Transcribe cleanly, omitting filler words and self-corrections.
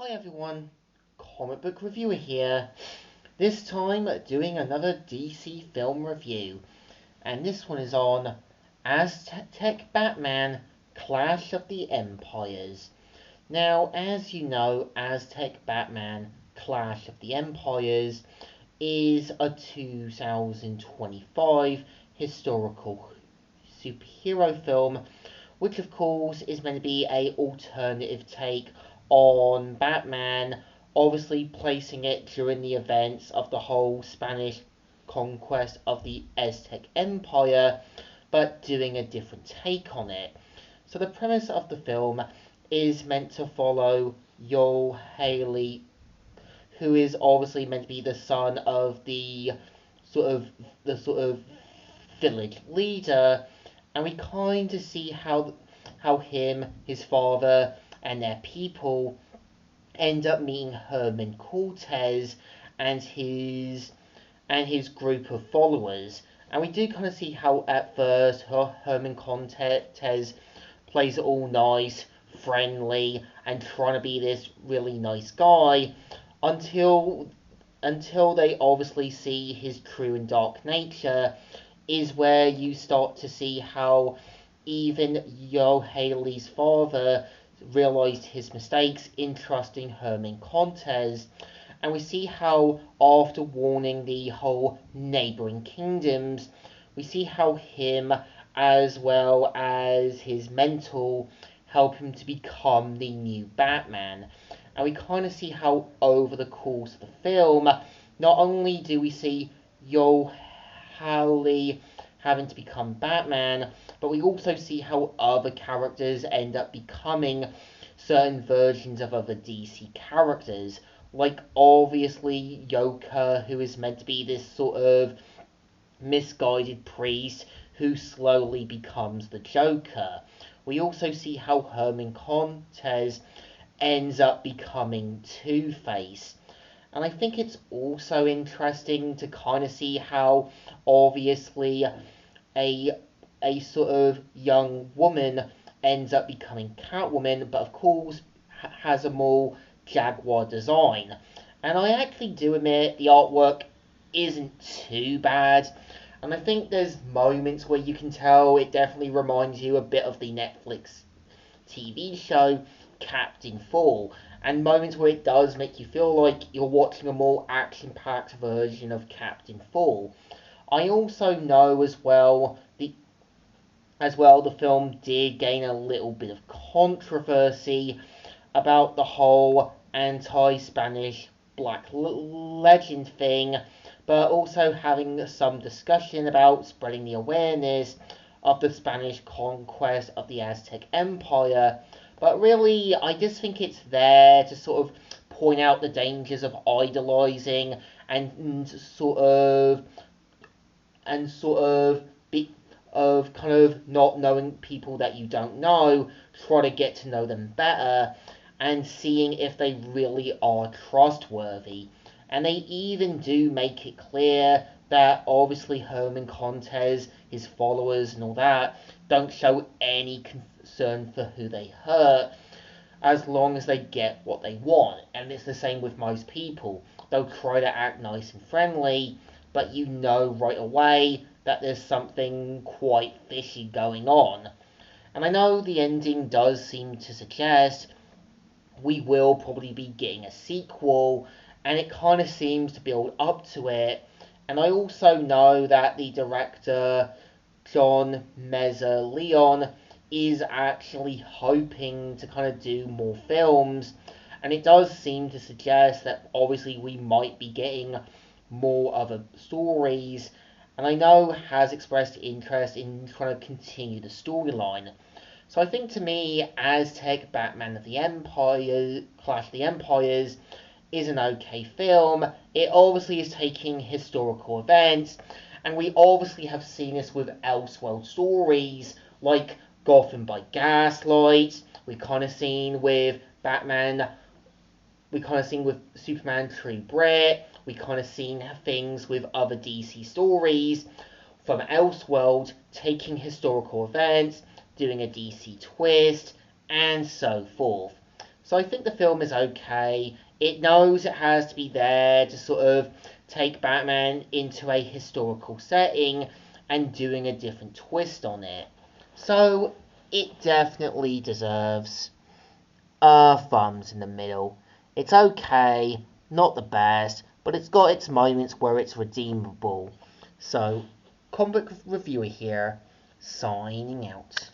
Hi everyone, comic book reviewer here. This time doing another DC film review, and this one is on Aztec Batman Clash of the Empires. Now, as you know, Aztec Batman Clash of the Empires is a 2025 historical superhero film, which of course is meant to be a alternative take on Batman, obviously placing it during the events of the whole Spanish conquest of the Aztec Empire, but doing a different take on it. So the premise of the film is meant to follow Joel Haley, who is obviously meant to be the son of the sort of village leader, and we kind of see how him, his father, and their people end up meeting Herman Cortez and his group of followers. And we do kind of see how at first Herman Cortez plays it all nice, friendly, and trying to be this really nice guy until they obviously see his true and dark nature, is where you start to see how even Yo Haley's father realized his mistakes in trusting Herman Cortez. And we see how, after warning the whole neighboring kingdoms, we see how him, as well as his mentor, help him to become the new Batman. And we kind of see how, over the course of the film, not only do we see Yo Haley having to become Batman, but we also see how other characters end up becoming certain versions of other DC characters. Like, obviously, Joker, who is meant to be this sort of misguided priest who slowly becomes the Joker. We also see how Herman Cortez ends up becoming Two-Face. And I think it's also interesting to kind of see how, obviously, a sort of young woman ends up becoming Catwoman, but of course has a more Jaguar design. And I actually do admit the artwork isn't too bad. And I think there's moments where you can tell it definitely reminds you a bit of the Netflix TV show Captain Fall, and moments where it does make you feel like you're watching a more action-packed version of Captain Fall. I also know as well the film did gain a little bit of controversy about the whole anti-Spanish Black Legend thing, but also having some discussion about spreading the awareness of the Spanish conquest of the Aztec Empire. But really, I just think it's there to sort of point out the dangers of idolizing and sort of be of kind of not knowing people that you don't know, try to get to know them better, and seeing if they really are trustworthy. And they even do make it clear that obviously Herman Cortez, his followers and all that, don't show any concern for who they hurt, as long as they get what they want. And it's the same with most people. They'll try to act nice and friendly, but you know right away that there's something quite fishy going on. And I know the ending does seem to suggest we will probably be getting a sequel, and it kind of seems to build up to it. And I also know that the director, John Leon, is actually hoping to kind of do more films, and it does seem to suggest that obviously we might be getting more other stories, and I know has expressed interest in trying to continue the storyline. So I think to me, Aztec Batman of the Empire, Clash of the Empires, is an okay film. It obviously is taking historical events, and we obviously have seen this with Elseworld stories like Gotham by Gaslight. We kind of seen with Batman. We kind of seen with Superman True Grit. We kind of seen things with other DC stories from Elseworld taking historical events, doing a DC twist, and so forth. So I think the film is okay. It knows it has to be there to sort of take Batman into a historical setting and doing a different twist on it. So it definitely deserves thumbs in the middle. It's okay, not the best, but it's got its moments where it's redeemable. So, comic reviewer here, signing out.